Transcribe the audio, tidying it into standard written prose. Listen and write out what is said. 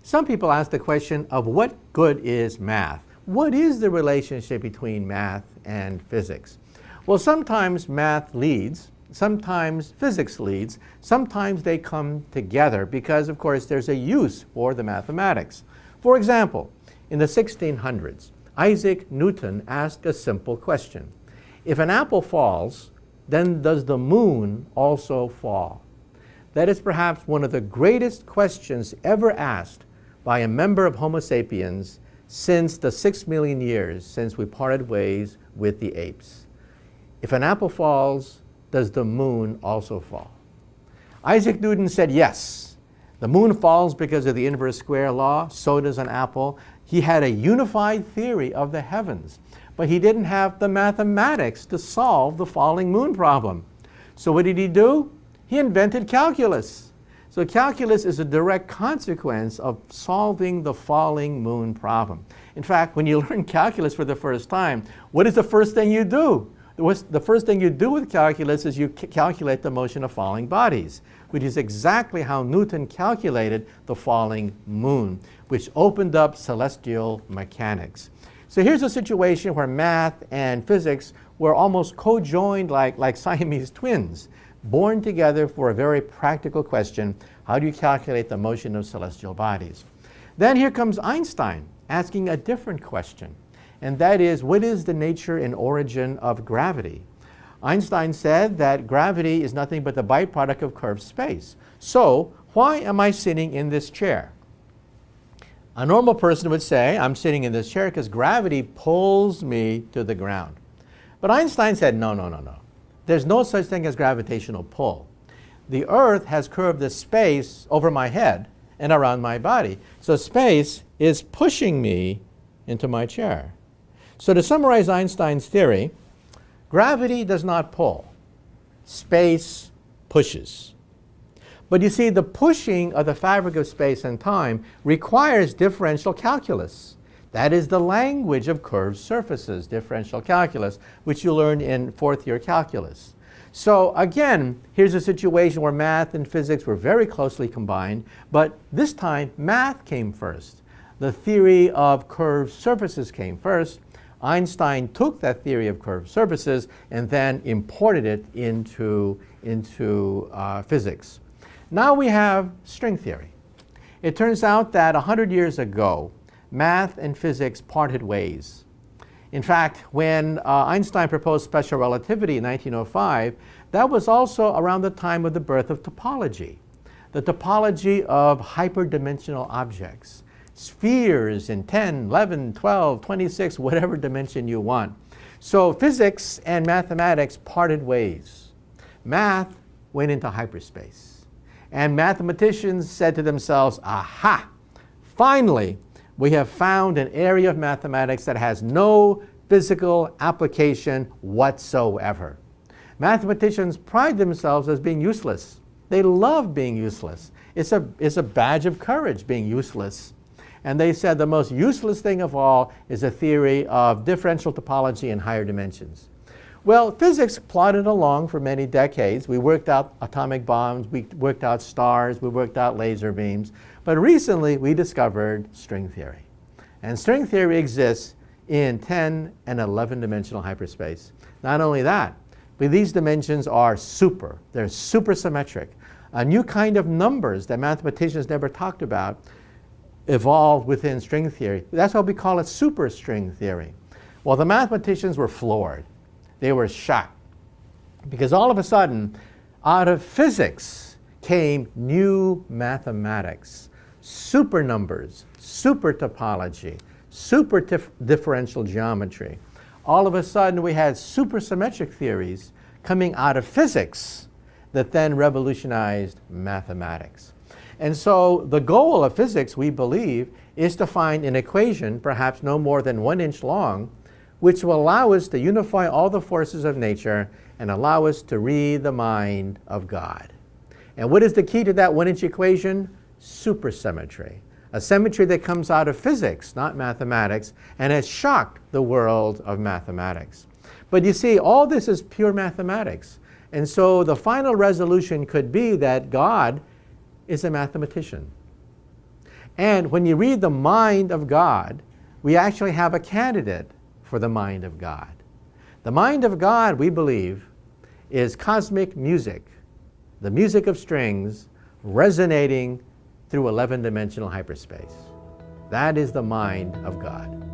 Some people ask the question of what good is math? What is the relationship between math and physics? Well, sometimes math leads, sometimes physics leads, sometimes they come together because, of course, there's a use for the mathematics. For example, in the 1600s, Isaac Newton asked a simple question. If an apple falls, then does the moon also fall? That is perhaps one of the greatest questions ever asked by a member of Homo sapiens since the 6 million years since we parted ways with the apes. If an apple falls, does the moon also fall? Isaac Newton said yes. The moon falls because of the inverse square law, so does an apple. He had a unified theory of the heavens, but he didn't have the mathematics to solve the falling moon problem. So what did he do? He invented calculus. So calculus is a direct consequence of solving the falling moon problem. In fact, when you learn calculus for the first time, what is the first thing you do? The first thing you do with calculus is you calculate the motion of falling bodies, which is exactly how Newton calculated the falling moon, which opened up celestial mechanics. So here's a situation where math and physics were almost co-joined like Siamese twins, born together for a very practical question: how do you calculate the motion of celestial bodies? Then here comes Einstein asking a different question, and that is, what is the nature and origin of gravity? Einstein said that gravity is nothing but the byproduct of curved space. So why am I sitting in this chair? A normal person would say, I'm sitting in this chair because gravity pulls me to the ground. But Einstein said, no. There's no such thing as gravitational pull. The earth has curved the space over my head and around my body. So space is pushing me into my chair. So to summarize Einstein's theory, gravity does not pull. Space pushes. But you see, the pushing of the fabric of space and time requires differential calculus. That is the language of curved surfaces, differential calculus, which you learn in fourth year calculus. So again, here's a situation where math and physics were very closely combined, but this time math came first. The theory of curved surfaces came first. Einstein took that theory of curved surfaces and then imported it into physics. Now we have string theory. It turns out that 100 years ago, math and physics parted ways. In fact, when Einstein proposed special relativity in 1905, that was also around the time of the birth of topology, the topology of hyperdimensional objects, spheres in 10, 11, 12, 26, whatever dimension you want. So physics and mathematics parted ways. Math went into hyperspace. And mathematicians said to themselves, aha, finally, we have found an area of mathematics that has no physical application whatsoever. Mathematicians pride themselves as being useless. They love being useless. It's a badge of courage, being useless. And they said the most useless thing of all is a theory of differential topology in higher dimensions. Well, physics plodded along for many decades. We worked out atomic bombs, we worked out stars, we worked out laser beams. But recently, we discovered string theory. And string theory exists in 10 and 11-dimensional hyperspace. Not only that, but these dimensions are super. They're supersymmetric. A new kind of numbers that mathematicians never talked about evolved within string theory. That's why we call it superstring theory. Well, the mathematicians were floored. They were shocked. Because all of a sudden, out of physics came new mathematics. Super numbers, super topology, super differential geometry. All of a sudden we had supersymmetric theories coming out of physics that then revolutionized mathematics. And so the goal of physics, we believe, is to find an equation, perhaps no more than 1 inch long, which will allow us to unify all the forces of nature and allow us to read the mind of God. And what is the key to that 1 inch equation? Supersymmetry. A symmetry that comes out of physics, not mathematics, and has shocked the world of mathematics. But you see, all this is pure mathematics. And so the final resolution could be that God is a mathematician. And when you read the mind of God, we actually have a candidate for the mind of God. The mind of God, we believe, is cosmic music, the music of strings resonating through 11-dimensional hyperspace. That is the mind of God.